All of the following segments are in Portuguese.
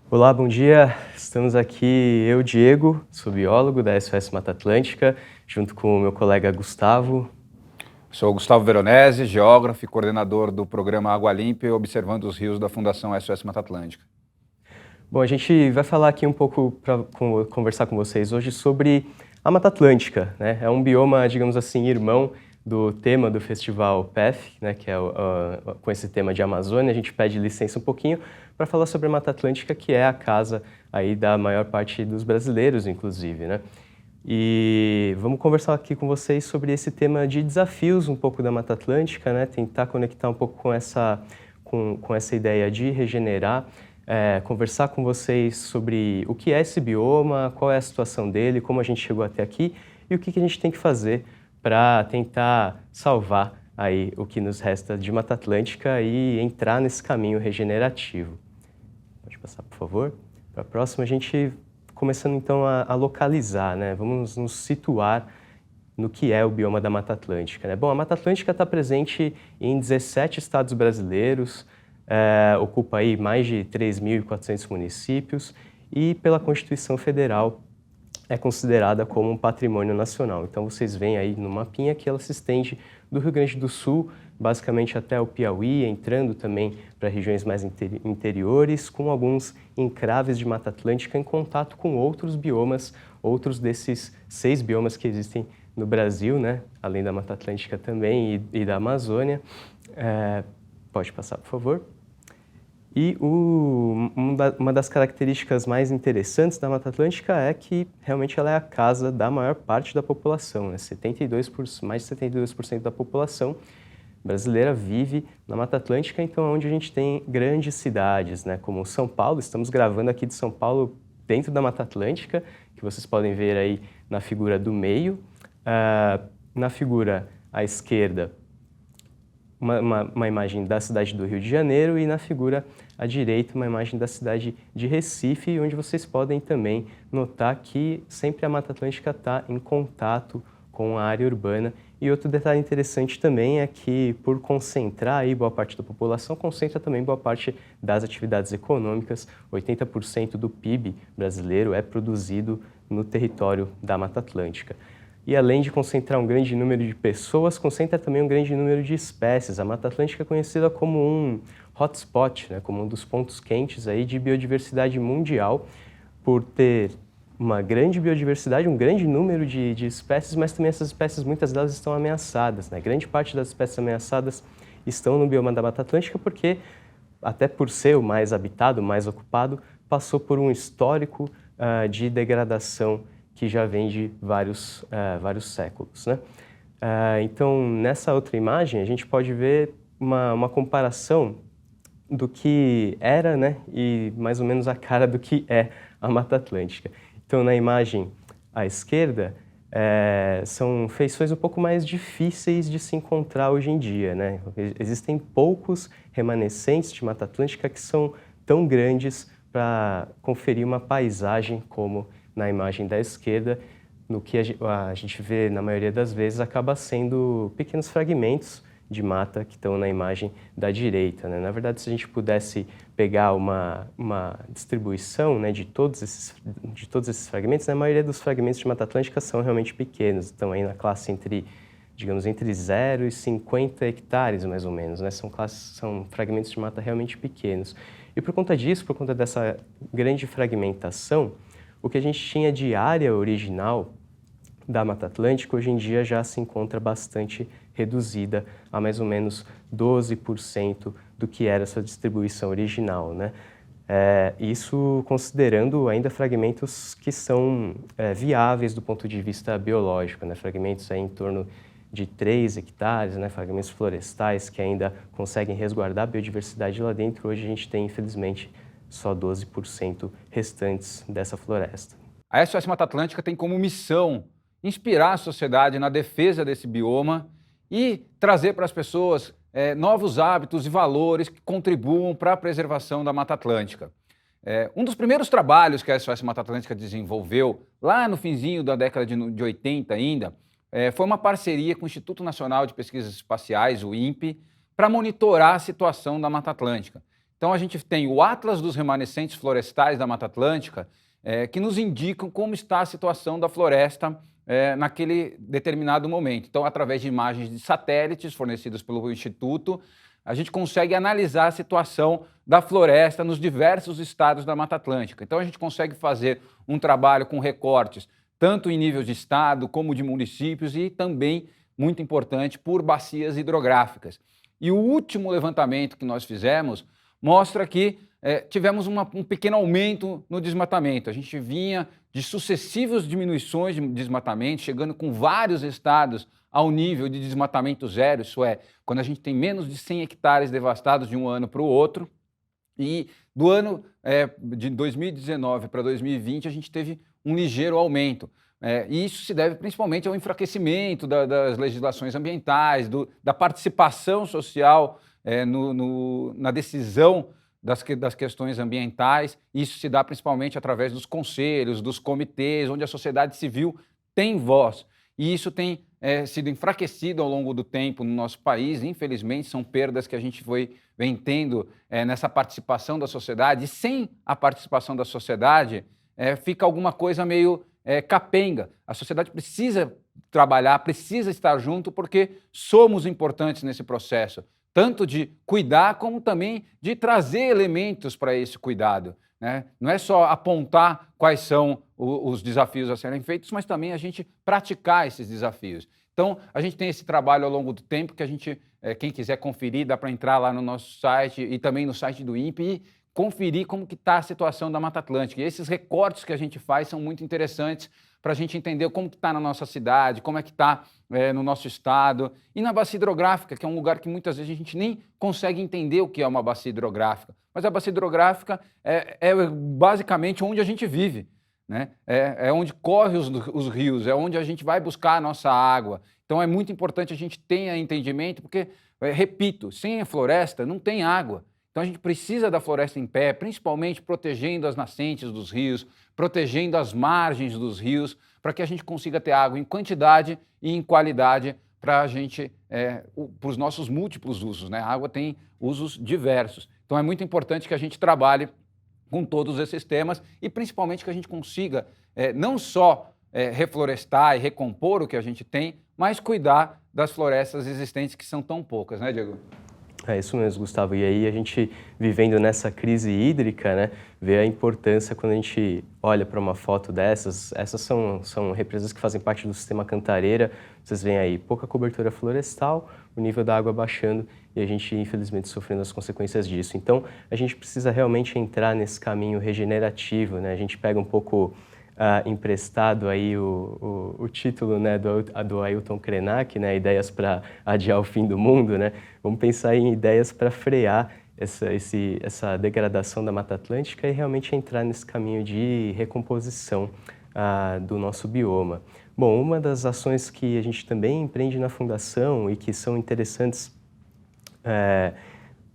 Olá, bom dia. Estamos aqui, eu, Diego, sou biólogo da SOS Mata Atlântica, junto com o meu colega Gustavo. Sou Gustavo Veronese, geógrafo e coordenador do programa Água Limpa e Observando os Rios da Fundação SOS Mata Atlântica. Bom, a gente vai falar aqui um pouco para conversar com vocês hoje sobre a Mata Atlântica, né? É um bioma, digamos assim, irmão do tema do festival PEF, né, que é com esse tema de Amazônia. A gente pede licença um pouquinho para falar sobre a Mata Atlântica, que é a casa aí da maior parte dos brasileiros, inclusive, né? E vamos conversar aqui com vocês sobre esse tema de desafios um pouco da Mata Atlântica, né? Tentar conectar um pouco com essa ideia de regenerar, conversar com vocês sobre o que é esse bioma, qual é a situação dele, como a gente chegou até aqui e o que a gente tem que fazer para tentar salvar aí o que nos resta de Mata Atlântica e entrar nesse caminho regenerativo. Pode passar, por favor. Para a próxima, a gente começando então a localizar, né? Vamos nos situar no que é o bioma da Mata Atlântica, né? Bom, a Mata Atlântica está presente em 17 estados brasileiros, ocupa aí mais de 3.400 municípios e pela Constituição Federal é considerada como um patrimônio nacional. Então vocês veem aí no mapinha que ela se estende do Rio Grande do Sul, basicamente até o Piauí, entrando também para regiões mais interiores, com alguns encraves de Mata Atlântica em contato com outros biomas, outros desses 6 biomas que existem no Brasil, né? Além da Mata Atlântica também e da Amazônia. Pode passar, por favor. E uma das características mais interessantes da Mata Atlântica é que realmente ela é a casa da maior parte da população, né? Mais de 72% da população brasileira vive na Mata Atlântica, então é onde a gente tem grandes cidades, né? Como São Paulo. Estamos gravando aqui de São Paulo dentro da Mata Atlântica, que vocês podem ver aí na figura do meio. Na figura à esquerda, uma imagem da cidade do Rio de Janeiro e na figura à direita uma imagem da cidade de Recife, onde vocês podem também notar que sempre a Mata Atlântica está em contato com a área urbana. E outro detalhe interessante também é que, por concentrar aí boa parte da população, concentra também boa parte das atividades econômicas. 80% do PIB brasileiro é produzido no território da Mata Atlântica. E além de concentrar um grande número de pessoas, concentra também um grande número de espécies. A Mata Atlântica é conhecida como um hotspot, né, como um dos pontos quentes aí de biodiversidade mundial, por ter uma grande biodiversidade, um grande número de espécies, mas também essas espécies, muitas delas estão ameaçadas, né? Grande parte das espécies ameaçadas estão no bioma da Mata Atlântica porque, até por ser o mais habitado, o mais ocupado, passou por um histórico de degradação que já vem de vários séculos, né? Então, nessa outra imagem, a gente pode ver uma comparação do que era, né, e mais ou menos a cara do que é a Mata Atlântica. Então, na imagem à esquerda, são feições um pouco mais difíceis de se encontrar hoje em dia, né? Existem poucos remanescentes de Mata Atlântica que são tão grandes para conferir uma paisagem como na imagem da esquerda, no que a gente vê, na maioria das vezes, acaba sendo pequenos fragmentos de mata que estão na imagem da direita, né? Na verdade, se a gente pudesse pegar uma distribuição, né, de todos esses fragmentos, né, a maioria dos fragmentos de Mata Atlântica são realmente pequenos, estão aí na classe entre 0 e 50 hectares, mais ou menos, né? São fragmentos de mata realmente pequenos. E por conta disso, por conta dessa grande fragmentação, o que a gente tinha de área original da Mata Atlântica, hoje em dia já se encontra bastante reduzida a mais ou menos 12% do que era essa distribuição original, né? Isso considerando ainda fragmentos que são viáveis do ponto de vista biológico, né? Fragmentos aí em torno de 3 hectares, né? Fragmentos florestais que ainda conseguem resguardar a biodiversidade lá dentro. Hoje a gente tem, infelizmente, só 12% restantes dessa floresta. A SOS Mata Atlântica tem como missão inspirar a sociedade na defesa desse bioma e trazer para as pessoas novos hábitos e valores que contribuam para a preservação da Mata Atlântica. Um dos primeiros trabalhos que a SOS Mata Atlântica desenvolveu, lá no finzinho da década de 80 ainda, foi uma parceria com o Instituto Nacional de Pesquisas Espaciais, o INPE, para monitorar a situação da Mata Atlântica. Então, a gente tem o Atlas dos Remanescentes Florestais da Mata Atlântica, que nos indicam como está a situação da floresta naquele determinado momento. Então, através de imagens de satélites fornecidos pelo Instituto, a gente consegue analisar a situação da floresta nos diversos estados da Mata Atlântica. Então, a gente consegue fazer um trabalho com recortes, tanto em nível de estado como de municípios e também, muito importante, por bacias hidrográficas. E o último levantamento que nós fizemos mostra que tivemos um pequeno aumento no desmatamento. A gente vinha de sucessivas diminuições de desmatamento, chegando com vários estados ao nível de desmatamento zero, isso é, quando a gente tem menos de 100 hectares devastados de um ano para o outro. E do ano de 2019 para 2020, a gente teve um ligeiro aumento. E isso se deve principalmente ao enfraquecimento das legislações ambientais, da participação social na decisão das questões ambientais. Isso se dá principalmente através dos conselhos, dos comitês, onde a sociedade civil tem voz. E isso tem sido enfraquecido ao longo do tempo no nosso país. Infelizmente, são perdas que a gente vem tendo nessa participação da sociedade. E sem a participação da sociedade, fica alguma coisa meio capenga. A sociedade precisa trabalhar, precisa estar junto, porque somos importantes nesse processo, tanto de cuidar como também de trazer elementos para esse cuidado, né? Não é só apontar quais são os desafios a serem feitos, mas também a gente praticar esses desafios. Então, a gente tem esse trabalho ao longo do tempo que a gente, quem quiser conferir, dá para entrar lá no nosso site e também no site do INPE e conferir como que está a situação da Mata Atlântica. E esses recortes que a gente faz são muito interessantes para a gente entender como que está na nossa cidade, como é que está no nosso estado e na bacia hidrográfica, que é um lugar que muitas vezes a gente nem consegue entender o que é uma bacia hidrográfica. Mas a bacia hidrográfica é basicamente onde a gente vive, né? É onde correm os rios, é onde a gente vai buscar a nossa água. Então é muito importante a gente tenha entendimento, porque, repito, sem a floresta não tem água. Então a gente precisa da floresta em pé, principalmente protegendo as nascentes dos rios, protegendo as margens dos rios, para que a gente consiga ter água em quantidade e em qualidade para a gente, para os nossos múltiplos usos, né? A água tem usos diversos. Então é muito importante que a gente trabalhe com todos esses temas e principalmente que a gente consiga não só reflorestar e recompor o que a gente tem, mas cuidar das florestas existentes que são tão poucas, né, Diego? É isso mesmo, Gustavo. E aí a gente, vivendo nessa crise hídrica, né, vê a importância quando a gente olha para uma foto dessas. Essas são represas que fazem parte do sistema Cantareira. Vocês veem aí pouca cobertura florestal, o nível da água baixando e a gente, infelizmente, sofrendo as consequências disso. Então, a gente precisa realmente entrar nesse caminho regenerativo, né? A gente pega um pouco emprestado aí o título, né, do Ailton Krenak, né, Ideias para Adiar o Fim do Mundo, né? Vamos pensar em ideias para frear essa degradação da Mata Atlântica e realmente entrar nesse caminho de recomposição do nosso bioma. Bom, uma das ações que a gente também empreende na Fundação e que são interessantes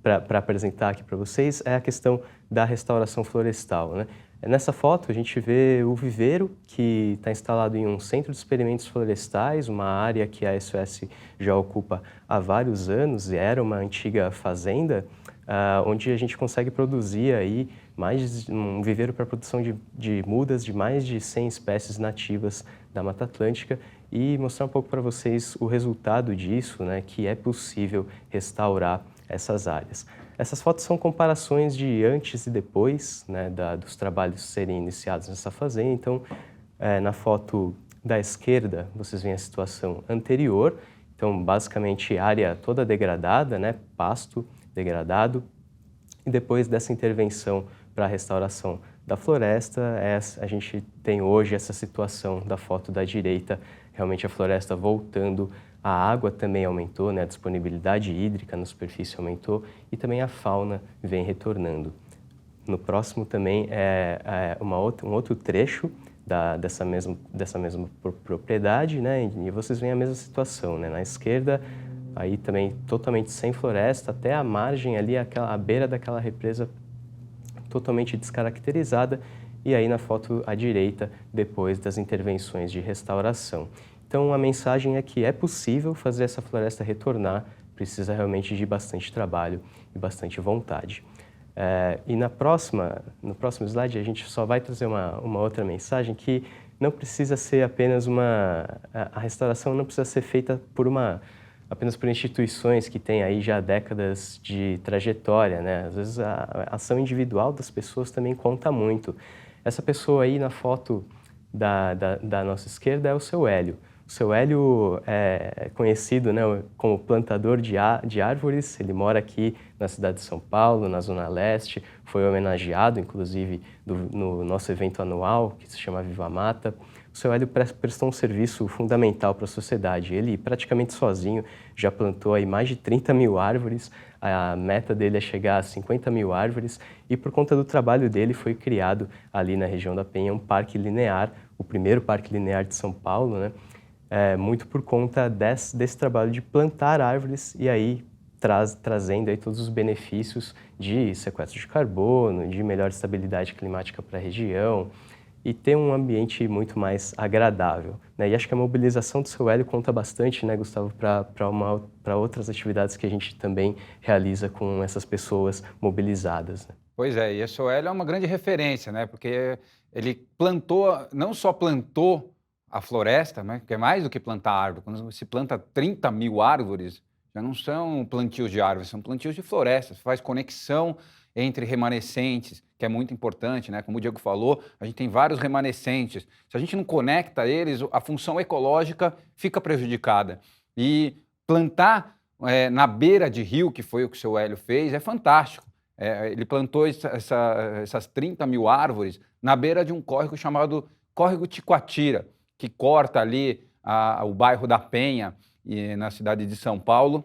para apresentar aqui para vocês é a questão da restauração florestal, né? Nessa foto a gente vê o viveiro que está instalado em um centro de experimentos florestais, uma área que a SOS já ocupa há vários anos e era uma antiga fazenda, onde a gente consegue produzir aí um viveiro para a produção de mudas de mais de 100 espécies nativas da Mata Atlântica e mostrar um pouco para vocês o resultado disso, né, que é possível restaurar essas áreas. Essas fotos são comparações de antes e depois, né, dos trabalhos serem iniciados nessa fazenda. Então, na foto da esquerda, vocês veem a situação anterior. Então, basicamente, área toda degradada, né, pasto degradado. E depois dessa intervenção para a restauração da floresta, a gente tem hoje essa situação da foto da direita, realmente a floresta voltando. A água também aumentou, né? A disponibilidade hídrica na superfície aumentou e também a fauna vem retornando. No próximo também um outro trecho dessa mesma propriedade, né? E vocês veem a mesma situação, né? Na esquerda, aí também totalmente sem floresta, até a margem ali, a beira daquela represa totalmente descaracterizada. E aí na foto à direita, depois das intervenções de restauração. Então, a mensagem é que é possível fazer essa floresta retornar, precisa realmente de bastante trabalho e bastante vontade. E no próximo slide, a gente só vai trazer uma outra mensagem que não precisa ser apenas a restauração não precisa ser feita apenas por instituições que têm aí já décadas de trajetória, né? Às vezes a ação individual das pessoas também conta muito. Essa pessoa aí na foto da nossa esquerda é o seu Hélio. O seu Hélio é conhecido, né, como plantador de árvores. Ele mora aqui na cidade de São Paulo, na Zona Leste. Foi homenageado, inclusive, no nosso evento anual, que se chama Viva Mata. O seu Hélio prestou um serviço fundamental para a sociedade. Ele, praticamente sozinho, já plantou aí mais de 30 mil árvores. A meta dele é chegar a 50 mil árvores. E, por conta do trabalho dele, foi criado ali na região da Penha um parque linear, o primeiro parque linear de São Paulo, né? Muito por conta desse trabalho de plantar árvores e aí trazendo aí todos os benefícios de sequestro de carbono, de melhor estabilidade climática para a região e ter um ambiente muito mais agradável, né? E acho que a mobilização do seu Hélio conta bastante, né, Gustavo, para outras atividades que a gente também realiza com essas pessoas mobilizadas, né? Pois é, e o seu Hélio é uma grande referência, né? Porque ele plantou, não só plantou a floresta, né, que é mais do que plantar árvore. Quando se planta 30 mil árvores, já não são plantios de árvores, são plantios de florestas. Faz conexão entre remanescentes, que é muito importante, né? Como o Diego falou, a gente tem vários remanescentes. Se a gente não conecta eles, a função ecológica fica prejudicada. E plantar na beira de rio, que foi o que o seu Hélio fez, é fantástico. Ele plantou essas 30 mil árvores na beira de um córrego chamado Córrego Ticoatira, que corta ali o bairro da Penha, na cidade de São Paulo.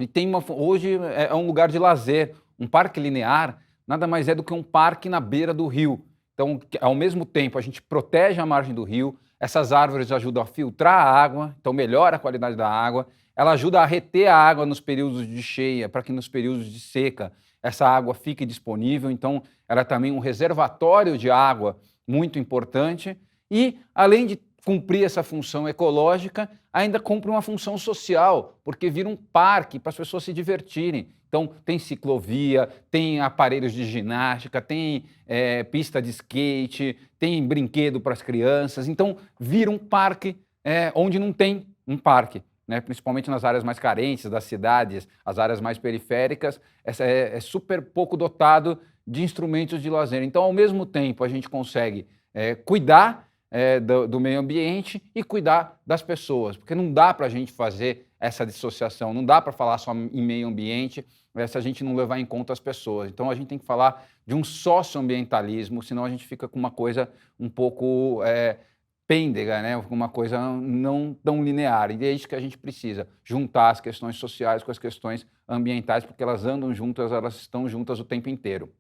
E hoje é um lugar de lazer. Um parque linear nada mais é do que um parque na beira do rio. Então, ao mesmo tempo, a gente protege a margem do rio, essas árvores ajudam a filtrar a água, então melhora a qualidade da água, ela ajuda a reter a água nos períodos de cheia, para que nos períodos de seca essa água fique disponível. Então, ela é também um reservatório de água muito importante e, além de cumprir essa função ecológica, ainda cumpre uma função social, porque vira um parque para as pessoas se divertirem. Então, tem ciclovia, tem aparelhos de ginástica, tem pista de skate, tem brinquedo para as crianças. Então, vira um parque onde não tem um parque, né? Principalmente nas áreas mais carentes das cidades, as áreas mais periféricas, é super pouco dotado de instrumentos de lazer. Então, ao mesmo tempo, a gente consegue cuidar do meio ambiente e cuidar das pessoas, porque não dá para a gente fazer essa dissociação, não dá para falar só em meio ambiente se a gente não levar em conta as pessoas. Então a gente tem que falar de um socioambientalismo, senão a gente fica com uma coisa um pouco pêndega, né? Uma coisa não tão linear. E é isso que a gente precisa, juntar as questões sociais com as questões ambientais, porque elas andam juntas, elas estão juntas o tempo inteiro.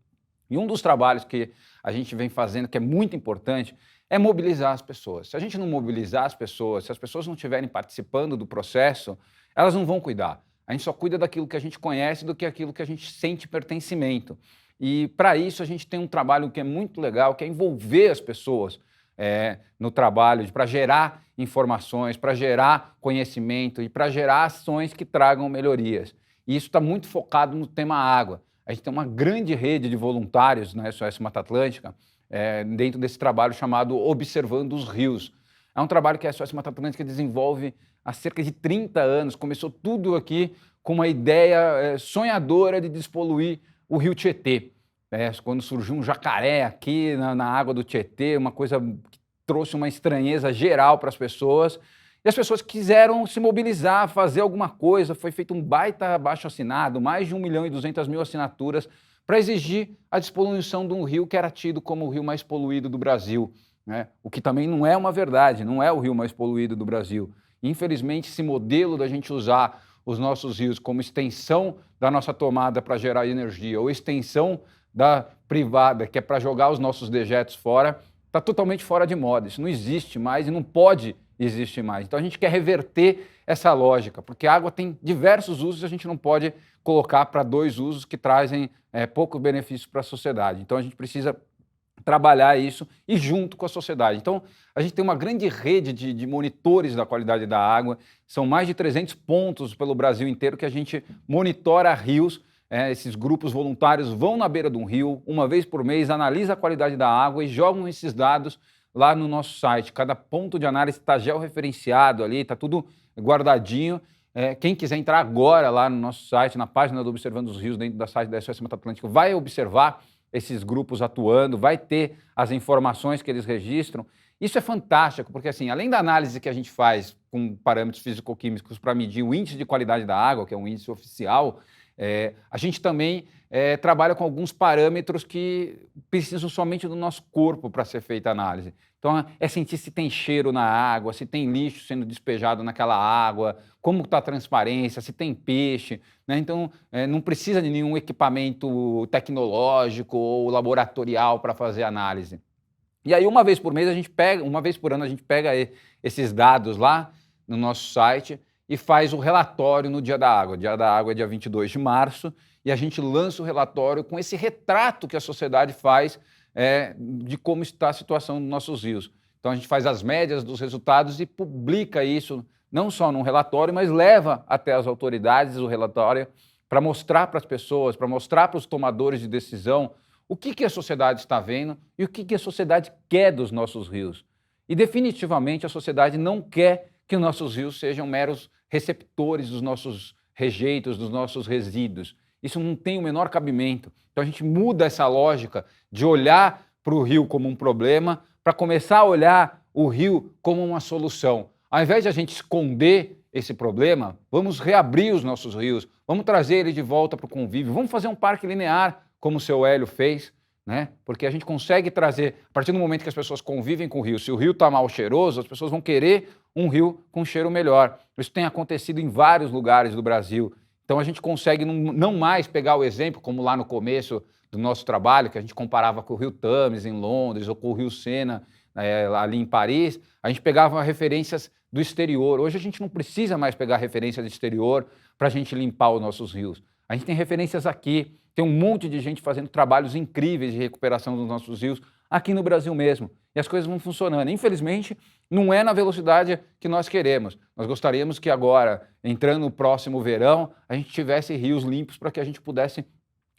E um dos trabalhos que a gente vem fazendo, que é muito importante, é mobilizar as pessoas. Se a gente não mobilizar as pessoas, se as pessoas não estiverem participando do processo, elas não vão cuidar. A gente só cuida daquilo que a gente conhece do que aquilo que a gente sente pertencimento. E, para isso, a gente tem um trabalho que é muito legal, que é envolver as pessoas no trabalho, para gerar informações, para gerar conhecimento e para gerar ações que tragam melhorias. E isso está muito focado no tema água. A gente tem uma grande rede de voluntários na SOS Mata Atlântica, dentro desse trabalho chamado Observando os Rios. É um trabalho que a SOS Mata Atlântica desenvolve há cerca de 30 anos. Começou tudo aqui com uma ideia sonhadora de despoluir o rio Tietê. Quando surgiu um jacaré aqui na água do Tietê, uma coisa que trouxe uma estranheza geral para as pessoas. E as pessoas quiseram se mobilizar, fazer alguma coisa. Foi feito um baita abaixo-assinado, mais de 1.200.000 assinaturas, para exigir a despoluição de um rio que era tido como o rio mais poluído do Brasil, né? O que também não é uma verdade, não é o rio mais poluído do Brasil. Infelizmente, esse modelo da gente usar os nossos rios como extensão da nossa tomada para gerar energia, ou extensão da privada, que é para jogar os nossos dejetos fora, está totalmente fora de moda. Isso não existe mais e não pode existir mais. Então a gente quer reverter essa lógica, porque a água tem diversos usos e a gente não pode colocar para dois usos que trazem pouco benefício para a sociedade. Então a gente precisa trabalhar isso e junto com a sociedade. Então a gente tem uma grande rede de monitores da qualidade da água, são mais de 300 pontos pelo Brasil inteiro que a gente monitora rios esses grupos voluntários vão na beira de um rio, uma vez por mês, analisa a qualidade da água e jogam esses dados lá no nosso site. Cada ponto de análise está georreferenciado ali, está tudo guardadinho. Quem quiser entrar agora lá no nosso site, na página do Observando os Rios, dentro da site da SOS Mata Atlântica, vai observar esses grupos atuando, vai ter as informações que eles registram. Isso é fantástico, porque assim, além da análise que a gente faz com parâmetros físico-químicos para medir o índice de qualidade da água, que é um índice oficial, a gente também trabalha com alguns parâmetros que precisam somente do nosso corpo para ser feita a análise. Então, é sentir se tem cheiro na água, se tem lixo sendo despejado naquela água, como está a transparência, se tem peixe, né? Então, não precisa de nenhum equipamento tecnológico ou laboratorial para fazer a análise. E aí, uma vez por mês, uma vez por ano, a gente pega esses dados lá no nosso site e faz o relatório no Dia da Água. O Dia da Água é dia 22 de março, e a gente lança o relatório com esse retrato que a sociedade faz de como está a situação dos nossos rios. Então, a gente faz as médias dos resultados e publica isso, não só num relatório, mas leva até as autoridades o relatório para mostrar para as pessoas, para mostrar para os tomadores de decisão o que a sociedade está vendo e o que a sociedade quer dos nossos rios. E, definitivamente, a sociedade não quer que os nossos rios sejam meros receptores dos nossos rejeitos, dos nossos resíduos. Isso não tem o menor cabimento. Então a gente muda essa lógica de olhar para o rio como um problema para começar a olhar o rio como uma solução. Ao invés de a gente esconder esse problema, vamos reabrir os nossos rios, vamos trazer ele de volta para o convívio, vamos fazer um parque linear, como o seu Hélio fez, né? Porque a gente consegue trazer, a partir do momento que as pessoas convivem com o rio, se o rio está mal cheiroso, as pessoas vão querer um rio com cheiro melhor. Isso tem acontecido em vários lugares do Brasil. Então a gente consegue não mais pegar o exemplo, como lá no começo do nosso trabalho, que a gente comparava com o rio Thames em Londres ou com o rio Sena ali em Paris, a gente pegava referências do exterior. Hoje a gente não precisa mais pegar referência do exterior para a gente limpar os nossos rios. A gente tem referências aqui, tem um monte de gente fazendo trabalhos incríveis de recuperação dos nossos rios aqui no Brasil mesmo. E as coisas vão funcionando. Infelizmente, não é na velocidade que nós queremos. Nós gostaríamos que agora, entrando no próximo verão, a gente tivesse rios limpos para que a gente pudesse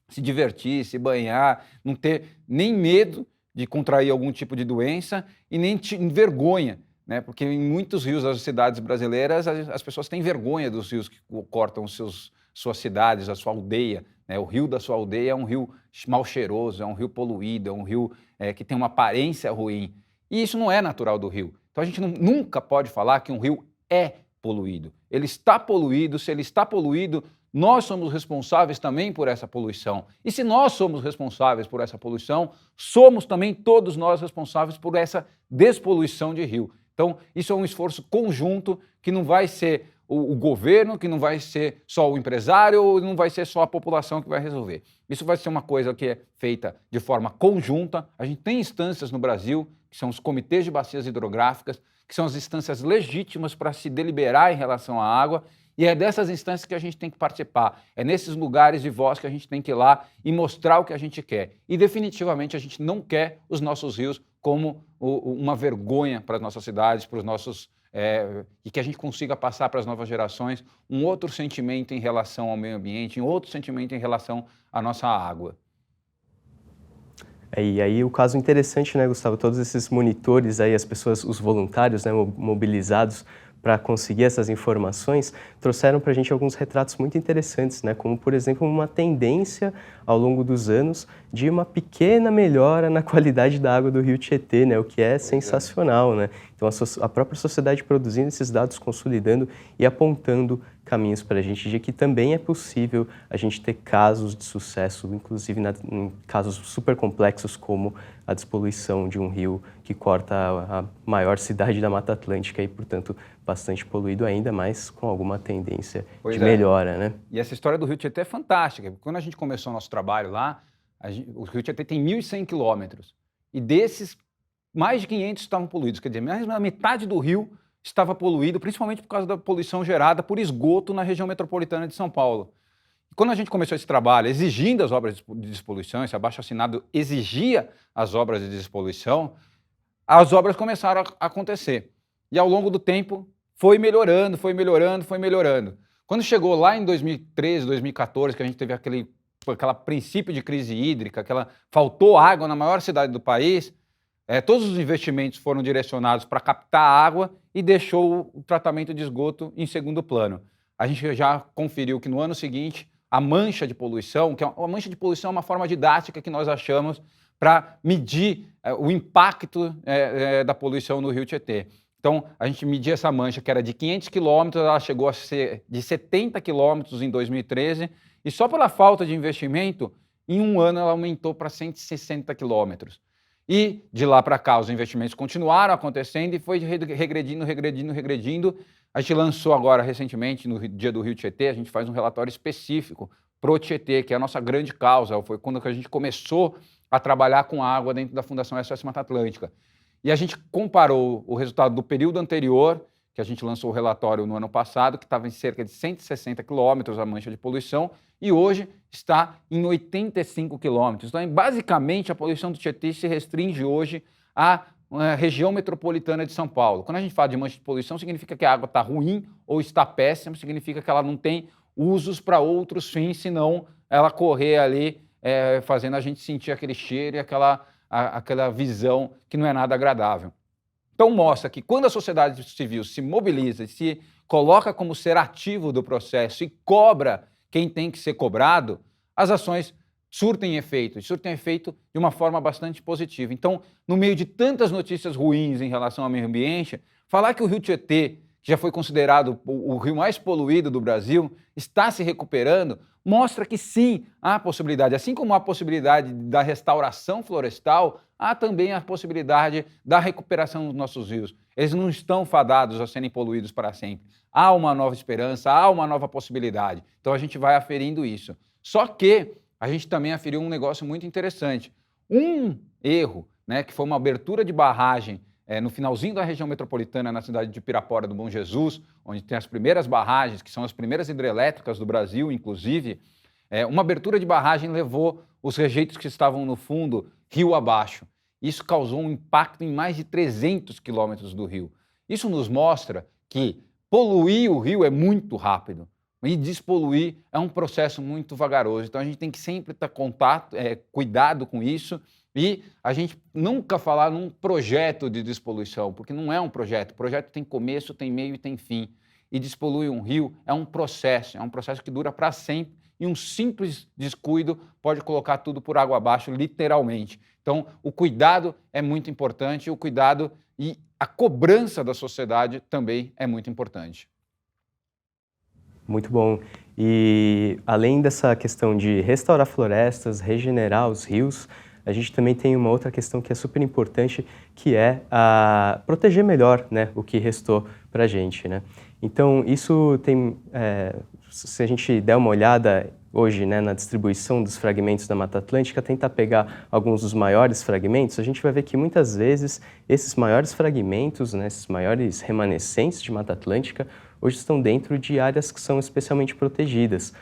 se divertir, se banhar, não ter nem medo de contrair algum tipo de doença e nem vergonha, né? Porque em muitos rios das cidades brasileiras, as pessoas têm vergonha dos rios que cortam suas cidades, a sua aldeia, né? O rio da sua aldeia é um rio mal cheiroso, é um rio poluído, é um rio que tem uma aparência ruim. E isso não é natural do rio. Então a gente nunca pode falar que um rio é poluído. Ele está poluído, se ele está poluído, nós somos responsáveis também por essa poluição. E se nós somos responsáveis por essa poluição, somos também todos nós responsáveis por essa despoluição de rio. Então, isso é um esforço conjunto que não vai ser o governo, que não vai ser só o empresário, ou não vai ser só a população que vai resolver. Isso vai ser uma coisa que é feita de forma conjunta. A gente tem instâncias no Brasil, que são os comitês de bacias hidrográficas, que são as instâncias legítimas para se deliberar em relação à água, e é dessas instâncias que a gente tem que participar. É nesses lugares de voz que a gente tem que ir lá e mostrar o que a gente quer. E definitivamente a gente não quer os nossos rios como uma vergonha para as nossas cidades, para os nossos... e que a gente consiga passar para as novas gerações um outro sentimento em relação ao meio ambiente, um outro sentimento em relação à nossa água. E aí o caso interessante, né, Gustavo? Todos esses monitores aí, as pessoas, os voluntários, né, mobilizados para conseguir essas informações, trouxeram para a gente alguns retratos muito interessantes, né? Como, por exemplo, uma tendência ao longo dos anos de uma pequena melhora na qualidade da água do Rio Tietê, né? O que é sensacional, né? Então, a própria sociedade produzindo esses dados, consolidando e apontando caminhos para a gente de que também é possível a gente ter casos de sucesso, inclusive em casos super complexos como a despoluição de um rio que corta a maior cidade da Mata Atlântica e, portanto, bastante poluído ainda, mas com alguma tendência de melhora, né? E essa história do Rio Tietê é fantástica. Quando a gente começou o nosso trabalho lá, o Rio Tietê tem 1.100 quilômetros e desses, mais de 500 estavam poluídos. Quer dizer, mais da metade do rio estava poluído, principalmente por causa da poluição gerada por esgoto na região metropolitana de São Paulo. E quando a gente começou esse trabalho exigindo as obras de despoluição, esse abaixo-assinado exigia as obras de despoluição, as obras começaram a acontecer. E ao longo do tempo foi melhorando, foi melhorando, foi melhorando. Quando chegou lá em 2013, 2014, que a gente teve aquele aquela princípio de crise hídrica, faltou água na maior cidade do país, todos os investimentos foram direcionados para captar água e deixou o tratamento de esgoto em segundo plano. A gente já conferiu que no ano seguinte, a mancha de poluição, a mancha de poluição é uma forma didática que nós achamos para medir o impacto da poluição no Rio Tietê. Então, a gente media essa mancha, que era de 500 quilômetros, ela chegou a ser de 70 quilômetros em 2013, e só pela falta de investimento, em um ano ela aumentou para 160 quilômetros. E de lá para cá, os investimentos continuaram acontecendo e foi regredindo. A gente lançou agora, recentemente, no Dia do Rio Tietê, a gente faz um relatório específico para o Tietê, que é a nossa grande causa. Foi quando a gente começou a trabalhar com água dentro da Fundação SOS Mata Atlântica. E a gente comparou o resultado do período anterior, que a gente lançou o relatório no ano passado, que estava em cerca de 160 quilômetros a mancha de poluição, e hoje está em 85 quilômetros. Então, basicamente, a poluição do Tietê se restringe hoje à região metropolitana de São Paulo. Quando a gente fala de mancha de poluição, significa que a água está ruim ou está péssima, significa que ela não tem usos para outros fins, senão ela correr ali, fazendo a gente sentir aquele cheiro e aquela visão que não é nada agradável. Então mostra que quando a sociedade civil se mobiliza, se coloca como ser ativo do processo e cobra quem tem que ser cobrado, as ações surtem efeito de uma forma bastante positiva. Então, no meio de tantas notícias ruins em relação ao meio ambiente, falar que o Rio Tietê, que já foi considerado o rio mais poluído do Brasil, está se recuperando, mostra que sim, há possibilidade. Assim como há a possibilidade da restauração florestal, há também a possibilidade da recuperação dos nossos rios. Eles não estão fadados a serem poluídos para sempre. Há uma nova esperança, há uma nova possibilidade. Então a gente vai aferindo isso. Só que a gente também aferiu um negócio muito interessante. Um erro, que foi uma abertura de barragem no finalzinho da região metropolitana, na cidade de Pirapora do Bom Jesus, onde tem as primeiras barragens, que são as primeiras hidrelétricas do Brasil, inclusive, uma abertura de barragem levou os rejeitos que estavam no fundo rio abaixo. Isso causou um impacto em mais de 300 quilômetros do rio. Isso nos mostra que poluir o rio é muito rápido e despoluir é um processo muito vagaroso. Então a gente tem que sempre ter cuidado com isso, e a gente nunca falar num projeto de despoluição, porque não é um projeto. O projeto tem começo, tem meio e tem fim. E despoluir um rio é um processo que dura para sempre, e um simples descuido pode colocar tudo por água abaixo, literalmente. Então, o cuidado é muito importante, o cuidado e a cobrança da sociedade também é muito importante. Muito bom. E além dessa questão de restaurar florestas, regenerar os rios, a gente também tem uma outra questão que é super importante, que é proteger melhor, o que restou para a gente, Então, isso tem, se a gente der uma olhada hoje, na distribuição dos fragmentos da Mata Atlântica, tentar pegar alguns dos maiores fragmentos, a gente vai ver que muitas vezes esses maiores fragmentos, esses maiores remanescentes de Mata Atlântica, hoje estão dentro de áreas que são especialmente protegidas,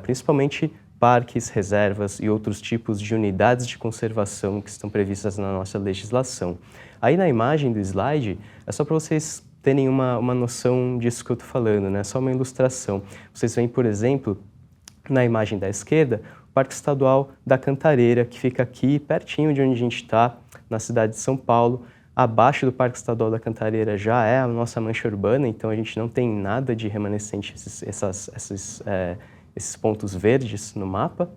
principalmente parques, reservas e outros tipos de unidades de conservação que estão previstas na nossa legislação. Aí na imagem do slide, é só para vocês terem uma noção disso que eu estou falando, só uma ilustração. Vocês veem, por exemplo, na imagem da esquerda, o Parque Estadual da Cantareira, que fica aqui pertinho de onde a gente está, na cidade de São Paulo. Abaixo do Parque Estadual da Cantareira já é a nossa mancha urbana, então a gente não tem nada de remanescente, esses pontos verdes no mapa,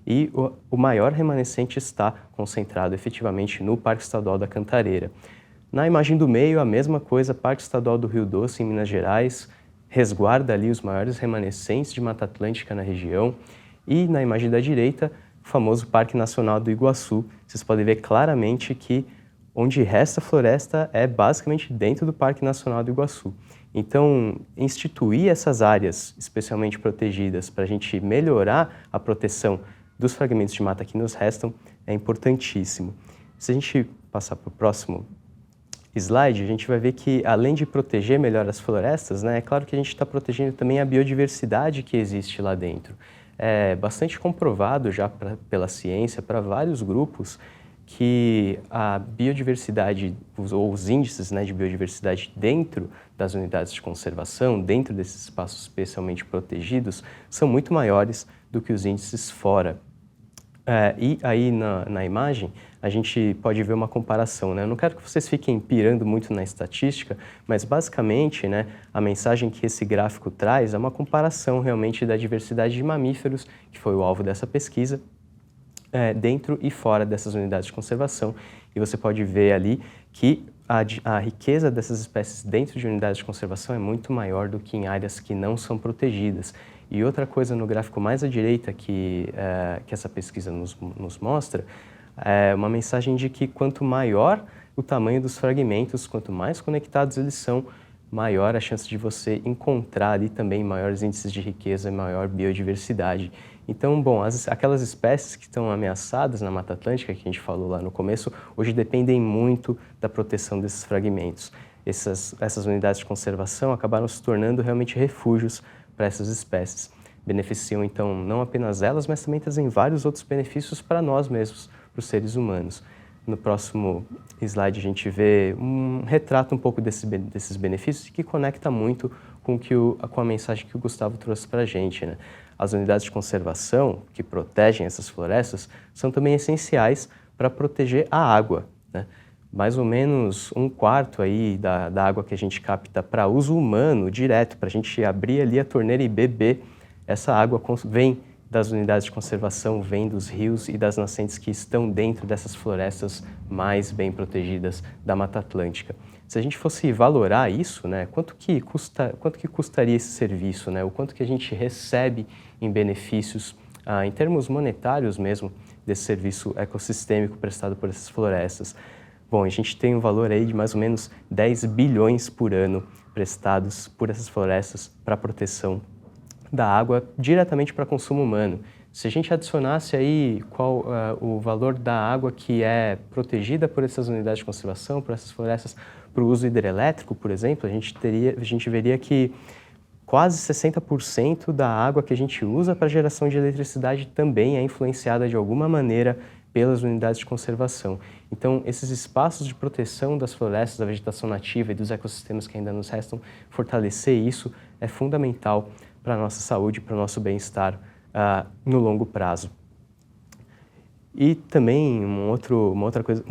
E o maior remanescente está concentrado efetivamente no Parque Estadual da Cantareira. Na imagem do meio, a mesma coisa, Parque Estadual do Rio Doce, em Minas Gerais, resguarda ali os maiores remanescentes de Mata Atlântica na região. E na imagem da direita, o famoso Parque Nacional do Iguaçu. Vocês podem ver claramente que onde resta floresta é basicamente dentro do Parque Nacional do Iguaçu. Então, instituir essas áreas especialmente protegidas para a gente melhorar a proteção dos fragmentos de mata que nos restam é importantíssimo. Se a gente passar para o próximo slide, a gente vai ver que, além de proteger melhor as florestas, é claro que a gente está protegendo também a biodiversidade que existe lá dentro. É bastante comprovado já pela ciência, para vários grupos, que a biodiversidade, ou os índices de biodiversidade dentro das unidades de conservação, dentro desses espaços especialmente protegidos, são muito maiores do que os índices fora. E aí na imagem a gente pode ver uma comparação, né? Eu não quero que vocês fiquem pirando muito na estatística, mas basicamente, né, a mensagem que esse gráfico traz é uma comparação realmente da diversidade de mamíferos, que foi o alvo dessa pesquisa, dentro e fora dessas unidades de conservação. E você pode ver ali que a riqueza dessas espécies dentro de unidades de conservação é muito maior do que em áreas que não são protegidas. E outra coisa no gráfico mais à direita que essa pesquisa nos mostra é uma mensagem de que quanto maior o tamanho dos fragmentos, quanto mais conectados eles são, maior a chance de você encontrar ali também maiores índices de riqueza e maior biodiversidade. Então, bom, aquelas espécies que estão ameaçadas na Mata Atlântica, que a gente falou lá no começo, hoje dependem muito da proteção desses fragmentos. Essas unidades de conservação acabaram se tornando realmente refúgios para essas espécies. Beneficiam, então, não apenas elas, mas também trazem vários outros benefícios para nós mesmos, para os seres humanos. No próximo slide a gente vê um retrato um pouco desses benefícios que conecta muito com a mensagem que o Gustavo trouxe para a gente, né? As unidades de conservação que protegem essas florestas são também essenciais para proteger a água, né? Mais ou menos 1/4 aí da água que a gente capta para uso humano direto, para a gente abrir ali a torneira e beber, essa água vem das unidades de conservação, vem dos rios e das nascentes que estão dentro dessas florestas mais bem protegidas da Mata Atlântica. Se a gente fosse valorar isso, né, quanto que custaria esse serviço, né, o quanto que a gente recebe em benefícios, em termos monetários mesmo, desse serviço ecossistêmico prestado por essas florestas? Bom, a gente tem um valor aí de mais ou menos 10 bilhões por ano prestados por essas florestas para a proteção da água diretamente para consumo humano. Se a gente adicionasse aí o valor da água que é protegida por essas unidades de conservação, por essas florestas, para o uso hidrelétrico, por exemplo, a gente veria que quase 60% da água que a gente usa para geração de eletricidade também é influenciada de alguma maneira pelas unidades de conservação. Então, esses espaços de proteção das florestas, da vegetação nativa e dos ecossistemas que ainda nos restam, fortalecer isso é fundamental para a nossa saúde, para o nosso bem-estar no longo prazo. E também uma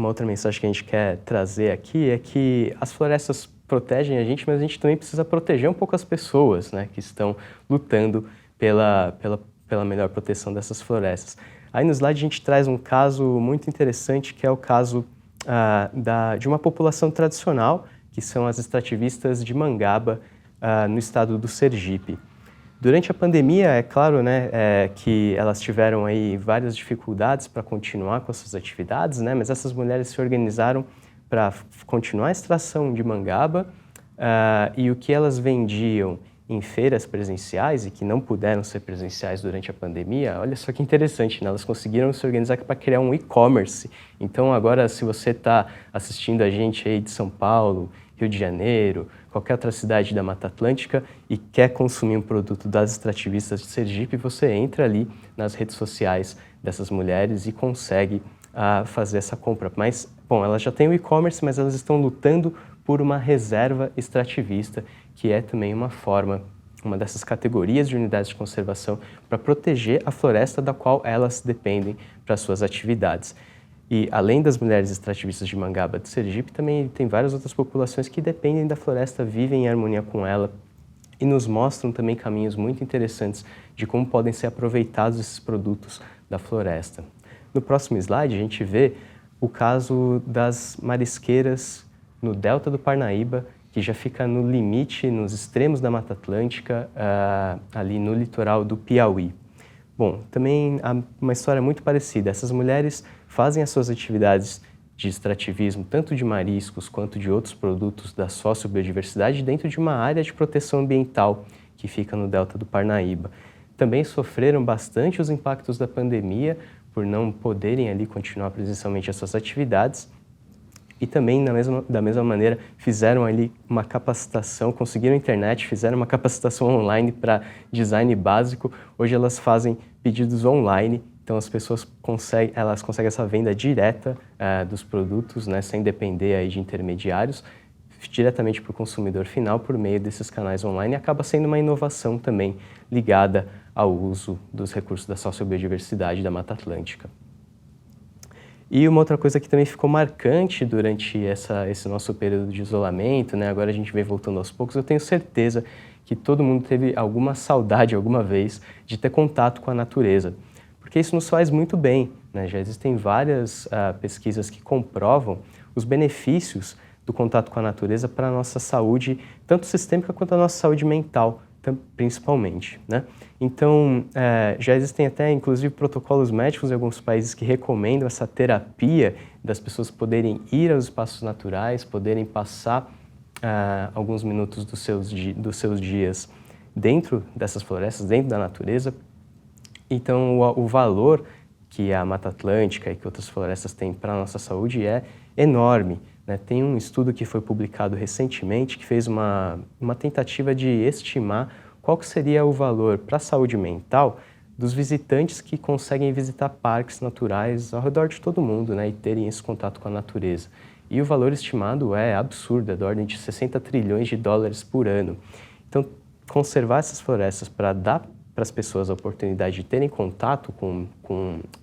outra mensagem que a gente quer trazer aqui é que as florestas protegem a gente, mas a gente também precisa proteger um pouco as pessoas, né, que estão lutando pela melhor proteção dessas florestas. Aí no slide a gente traz um caso muito interessante, que é o caso de uma população tradicional, que são as extrativistas de Mangaba, no estado do Sergipe. Durante a pandemia, é claro, né, que elas tiveram aí várias dificuldades para continuar com as suas atividades, né, mas essas mulheres se organizaram para continuar a extração de mangaba, e o que elas vendiam em feiras presenciais e que não puderam ser presenciais durante a pandemia, olha só que interessante, né? Elas conseguiram se organizar para criar um e-commerce. Então agora, se você está assistindo a gente aí de São Paulo, Rio de Janeiro, qualquer outra cidade da Mata Atlântica e quer consumir um produto das extrativistas de Sergipe, você entra ali nas redes sociais dessas mulheres e consegue fazer essa compra. Mas, bom, elas já têm o e-commerce, mas elas estão lutando por uma reserva extrativista, que é também uma dessas categorias de unidades de conservação para proteger a floresta da qual elas dependem para suas atividades. E além das mulheres extrativistas de Mangaba de Sergipe, também tem várias outras populações que dependem da floresta, vivem em harmonia com ela e nos mostram também caminhos muito interessantes de como podem ser aproveitados esses produtos da floresta. No próximo slide, a gente vê o caso das marisqueiras no delta do Parnaíba, que já fica no limite, nos extremos da Mata Atlântica, ali no litoral do Piauí. Bom, também há uma história muito parecida. Essas mulheres fazem as suas atividades de extrativismo, tanto de mariscos quanto de outros produtos da sociobiodiversidade, dentro de uma área de proteção ambiental que fica no delta do Parnaíba. Também sofreram bastante os impactos da pandemia por não poderem ali continuar presencialmente as suas atividades. E também, da mesma maneira, fizeram ali uma capacitação, conseguiram internet, fizeram uma capacitação online para design básico. Hoje elas fazem pedidos online, então as pessoas conseguem essa venda direta dos produtos, né, sem depender aí de intermediários. diretamente para o consumidor final por meio desses canais online e acaba sendo uma inovação também ligada ao uso dos recursos da sociobiodiversidade da Mata Atlântica. E uma outra coisa que também ficou marcante durante esse nosso período de isolamento, né? Agora a gente vem voltando aos poucos, eu tenho certeza que todo mundo teve alguma saudade alguma vez de ter contato com a natureza, porque isso nos faz muito bem, né? Já existem várias pesquisas que comprovam os benefícios do contato com a natureza para a nossa saúde, tanto sistêmica quanto a nossa saúde mental, principalmente, né? Então, já existem até, inclusive, protocolos médicos em alguns países que recomendam essa terapia das pessoas poderem ir aos espaços naturais, poderem passar alguns minutos dos seus dias dentro dessas florestas, dentro da natureza. Então, o valor que a Mata Atlântica e que outras florestas têm para a nossa saúde é enorme, né? Tem um estudo que foi publicado recentemente que fez uma tentativa de estimar qual que seria o valor para a saúde mental dos visitantes que conseguem visitar parques naturais ao redor de todo mundo, né? E terem esse contato com a natureza. E o valor estimado é absurdo, é da ordem de 60 trilhões de dólares por ano. Então, conservar essas florestas para dar para as pessoas a oportunidade de terem contato com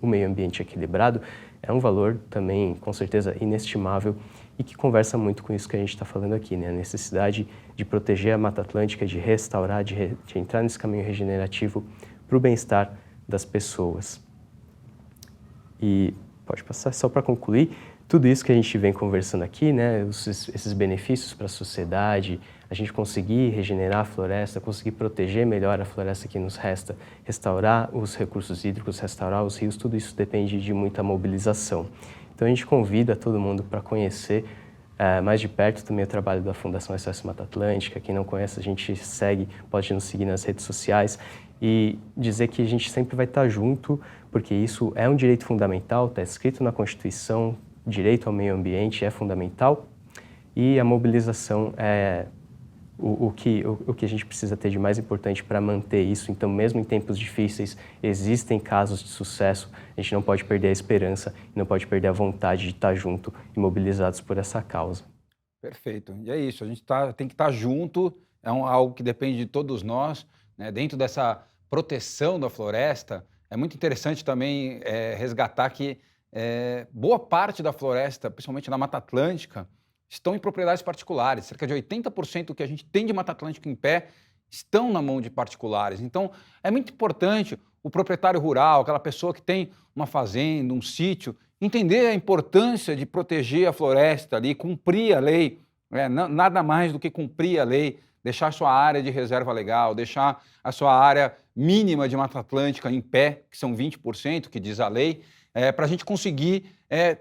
o meio ambiente equilibrado é um valor também, com certeza, inestimável e que conversa muito com isso que a gente está falando aqui, né? A necessidade de proteger a Mata Atlântica, de restaurar, de entrar nesse caminho regenerativo para o bem-estar das pessoas. E pode passar só para concluir, tudo isso que a gente vem conversando aqui, né? Esses benefícios para a sociedade, a gente conseguir regenerar a floresta, conseguir proteger melhor a floresta que nos resta, restaurar os recursos hídricos, restaurar os rios, tudo isso depende de muita mobilização. Então a gente convida todo mundo para conhecer mais de perto também o trabalho da Fundação SOS Mata Atlântica. Quem não conhece, a gente segue, pode nos seguir nas redes sociais e dizer que a gente sempre vai estar junto, porque isso é um direito fundamental, está escrito na Constituição, direito ao meio ambiente é fundamental e a mobilização é o que a gente precisa ter de mais importante para manter isso. Então, mesmo em tempos difíceis, existem casos de sucesso, a gente não pode perder a esperança, não pode perder a vontade de estar junto e mobilizados por essa causa. Perfeito. E é isso, a gente tem que estar junto, algo que depende de todos nós, né? Dentro dessa proteção da floresta, é muito interessante também resgatar que boa parte da floresta, principalmente na Mata Atlântica, estão em propriedades particulares. Cerca de 80% do que a gente tem de Mata Atlântica em pé estão na mão de particulares. Então, é muito importante o proprietário rural, aquela pessoa que tem uma fazenda, um sítio, entender a importância de proteger a floresta ali, cumprir a lei, nada mais do que cumprir a lei, deixar a sua área de reserva legal, deixar a sua área mínima de Mata Atlântica em pé, que são 20%, que diz a lei, para a gente conseguir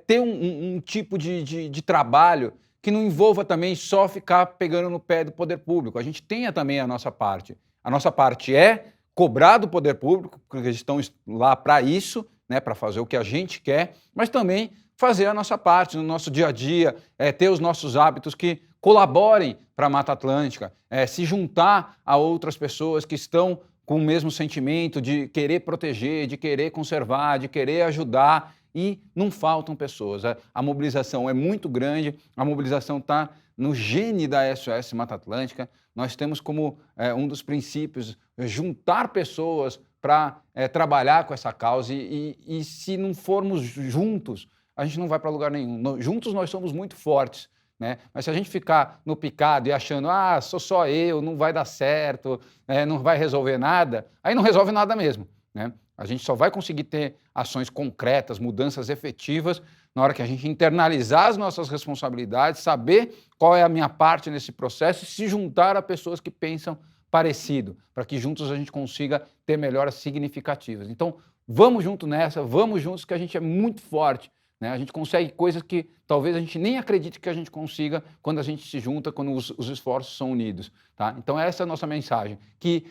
ter um tipo de trabalho que não envolva também só ficar pegando no pé do poder público. A gente tenha também a nossa parte. A nossa parte é cobrar do poder público, porque eles estão lá para isso, né, para fazer o que a gente quer, mas também fazer a nossa parte no nosso dia a dia, ter os nossos hábitos que colaborem para a Mata Atlântica, se juntar a outras pessoas que estão com o mesmo sentimento de querer proteger, de querer conservar, de querer ajudar, e não faltam pessoas. A mobilização é muito grande, a mobilização está no gene da SOS Mata Atlântica. Nós temos como um dos princípios juntar pessoas para trabalhar com essa causa e se não formos juntos, a gente não vai para lugar nenhum. Juntos nós somos muito fortes, né? Mas se a gente ficar no picado e achando, sou só eu, não vai dar certo, não vai resolver nada, aí não resolve nada mesmo, né? A gente só vai conseguir ter ações concretas, mudanças efetivas, na hora que a gente internalizar as nossas responsabilidades, saber qual é a minha parte nesse processo e se juntar a pessoas que pensam parecido, para que juntos a gente consiga ter melhoras significativas. Então, vamos junto nessa, vamos juntos que a gente é muito forte, né? A gente consegue coisas que talvez a gente nem acredite que a gente consiga quando a gente se junta, quando os esforços são unidos, tá? Então essa é a nossa mensagem, que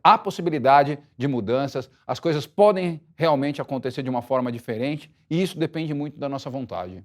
há possibilidade de mudanças, as coisas podem realmente acontecer de uma forma diferente e isso depende muito da nossa vontade.